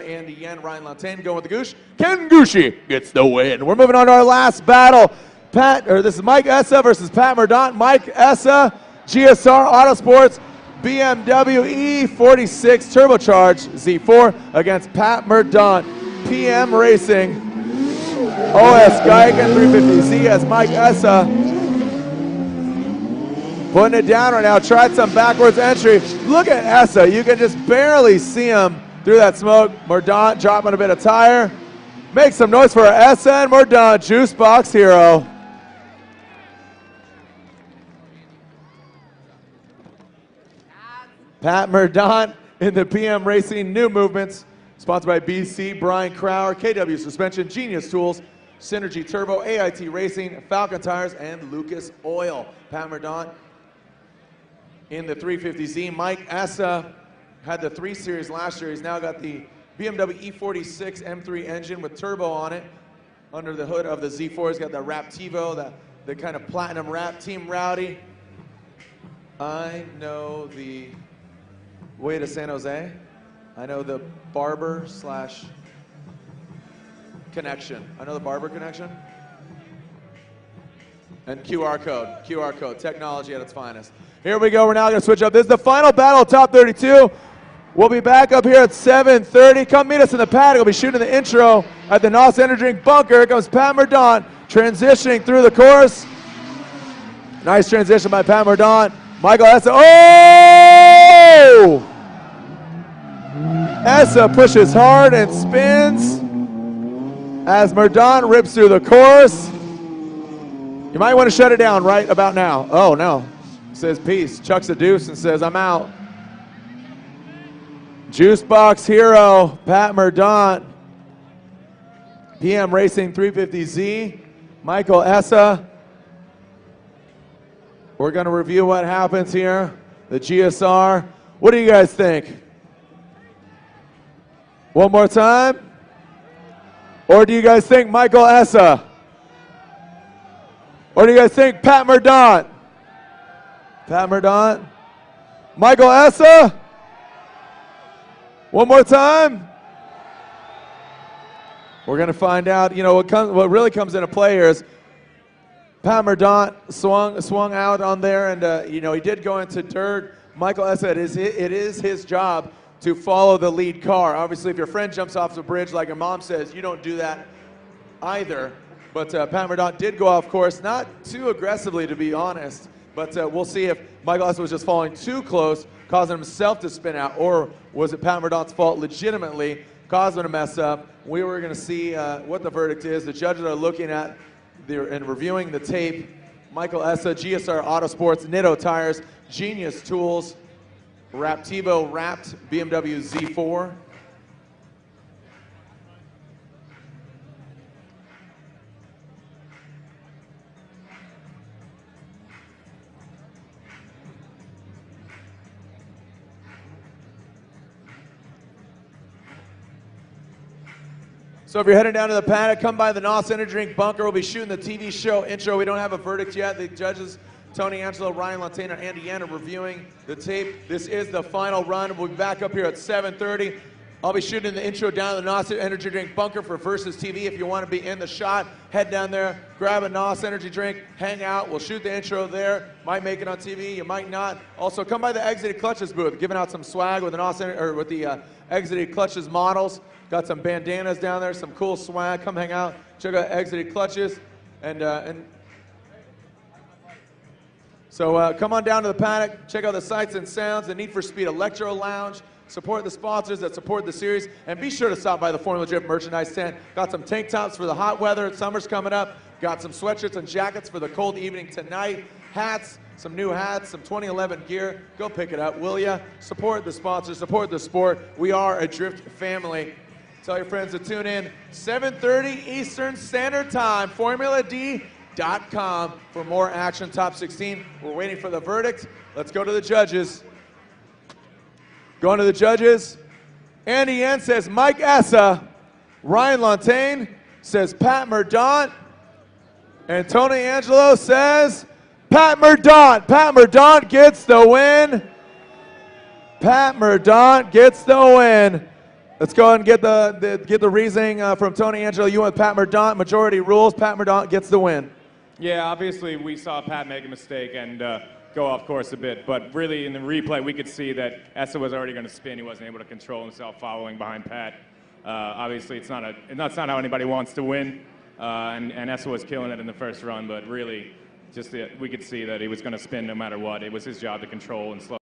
Andy Yen, Ryan Lantain going with the Goosh. Ken Gooshie gets the win. We're moving on to our last battle. This is Mike ESSA versus Pat Mordaunt. Mike ESSA, GSR Autosports, BMW E46 turbocharged Z4 against Pat Mordaunt, PM Racing, OS Geigen 350Z as Mike ESSA putting it down right now. Tried some backwards entry. Look at ESSA. You can just barely see him through that smoke. Mordaunt dropping a bit of tire. Make some noise for ESSA and Mordaunt, Juice Box Hero. Pat Mordaunt in the PM Racing New Movements, sponsored by BC, Brian Crowder, KW Suspension, Genius Tools, Synergy Turbo, AIT Racing, Falcon Tires, and Lucas Oil. Pat Mordaunt in the 350Z. Mike ESSA had the 3 Series last year. He's now got the BMW E46 M3 engine with turbo on it. Under the hood of the Z4, he's got the Raptivo, the kind of platinum wrap. Team Rowdy. I know the way to San Jose. I know the barber / connection. I know the barber connection. And QR code, technology at its finest. Here we go, we're now gonna switch up. This is the final battle, top 32. We'll be back up here at 7:30. Come meet us in the paddock. We'll be shooting the intro at the NOS Energy Drink bunker. Here comes Pat Mordaunt transitioning through the course. Nice transition by Pat Mordaunt. Michael ESSA, oh! ESSA pushes hard and spins as Mordaunt rips through the course. You might want to shut it down right about now. Oh no, says peace, chucks a deuce and says I'm out. Juice Box Hero, Pat Mordaunt, PM Racing 350Z, Michael ESSA. We're going to review what happens here, the GSR. What do you guys think? One more time? Or do you guys think Michael ESSA? Or do you guys think Pat Mordaunt? Pat Mordaunt? Michael ESSA? One more time? We're going to find out. You know, what really comes into play here is Pat Mordaunt swung out on there, and you know, he did go into dirt. Michael ESSA, it is his job to follow the lead car. Obviously, if your friend jumps off the bridge like your mom says, you don't do that either. But Pat Mordaunt did go off course, not too aggressively to be honest, but we'll see if Michael ESSA was just falling too close, causing himself to spin out, or was it Pat Mordaunt's fault legitimately, causing him to mess up. We were going to see what the verdict is. The judges are looking at and reviewing the tape. Michael ESSA, GSR Autosports, Nitto Tires, Genius Tools, Raptivo wrapped BMW Z4. So if you're heading down to the paddock, come by the NOS Energy Drink bunker. We'll be shooting the TV show intro. We don't have a verdict yet. The judges, Tony Angelo, Ryan Lantain, and Andy Yen, are reviewing the tape. This is the final run. We'll be back up here at 7:30. I'll be shooting the intro down to the NOS Energy Drink bunker for Versus TV. If you want to be in the shot, head down there, grab a NOS Energy Drink, hang out. We'll shoot the intro there. Might make it on TV, you might not. Also, come by the Exited Clutches booth, giving out some swag with the Exited Clutches models. Got some bandanas down there, some cool swag. Come hang out, check out Exited Clutches, so come on down to the paddock, check out the sights and sounds, the Need for Speed Electro Lounge. Support the sponsors that support the series, and be sure to stop by the Formula Drip merchandise tent. Got some tank tops for the hot weather. Summer's coming up. Got some sweatshirts and jackets for the cold evening tonight. Hats, some new hats, some 2011 gear. Go pick it up, will ya? Support the sponsors, support the sport. We are a Drift family. Tell your friends to tune in 7:30 Eastern Standard Time, FormulaD.com for more action. Top 16. We're waiting for the verdict. Let's go to the judges. Going to the judges. Andy Yen says Mike ESSA. Ryan Lantain says Pat Mordaunt. And Tony Angelo says Pat Mordaunt. Pat Mordaunt gets the win. Pat Mordaunt gets the win. Let's go ahead and get the reasoning from Tony Angelo. You went with Pat Mordaunt. Majority rules. Pat Mordaunt gets the win. Yeah, obviously we saw Pat make a mistake and go off course a bit, but really in the replay we could see that ESSA was already going to spin. He wasn't able to control himself following behind Pat. Obviously it's not how anybody wants to win, and ESSA was killing it in the first run, but really just we could see that he was going to spin no matter what. It was his job to control and slow